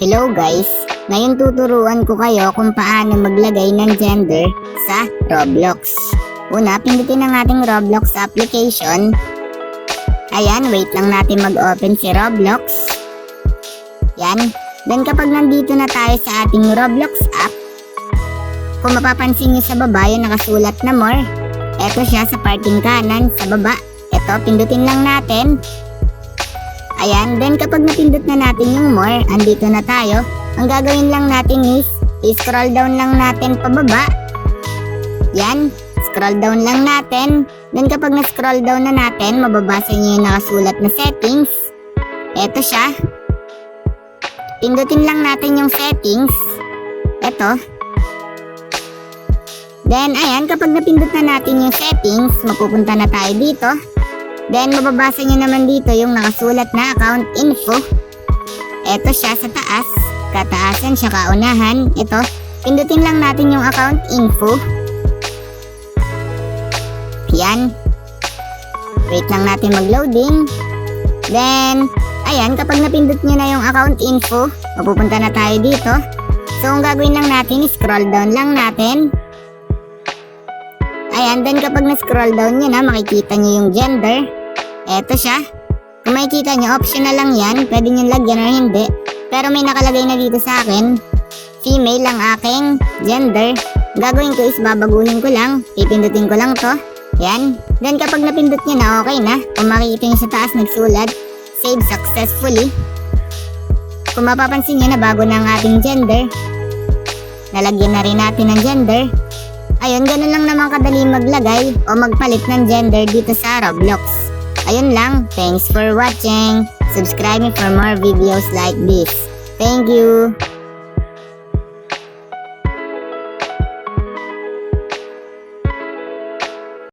Hello guys! Ngayon tuturuan ko kayo kung paano maglagay ng gender sa Roblox. Una, pindutin ang ating Roblox application. Ayan, wait lang natin mag-open si Roblox. Yan. Then kapag nandito na tayo sa ating Roblox app, kung mapapansin nyo sa baba yung nakasulat na more, eto siya sa parting kanan sa baba. Eto, pindutin lang natin. Ayan, then kapag napindot na natin yung more, andito na tayo. Ang gagawin lang natin is, i-scroll down lang natin pababa. Yan, scroll down lang natin. Then kapag na-scroll down na natin, mababasa nyo yung nakasulat na settings. Eto siya. Pindutin lang natin yung settings. Eto. Then ayan, kapag napindot na natin yung settings, mapupunta na tayo dito. Then mababasa nyo naman dito yung nakasulat na account info. Ito siya sa taas, kataasan siya kaunahan. Ito, pindutin lang natin yung account info. Yan. Wait lang natin mag-loading. Then, ayan, kapag napindot nyo na yung account info, mapupunta na tayo dito. So, ang gagawin lang natin, scroll down lang natin. Ayan, then kapag na-scroll down nyo na, makikita nyo yung gender. Eto siya. Kung makikita nyo, optional lang yan. Pwede nyo lagyan or hindi. Pero may nakalagay na dito sa akin. Female ang aking gender. Gagawin ko is babaguhin ko lang. Pipindutin ko lang to. Yan. Then kapag napindot nyo na, okay na. Kung makikita nyo sa taas, nagsulat, save successfully. Kung mapapansin nyo na bago na ang ating gender, nalagyan na rin natin ng gender. Ayun, ganun lang naman kadali maglagay o magpalit ng gender dito sa Roblox. Ayun lang, thanks for watching. Subscribe me for more videos like this. Thank you!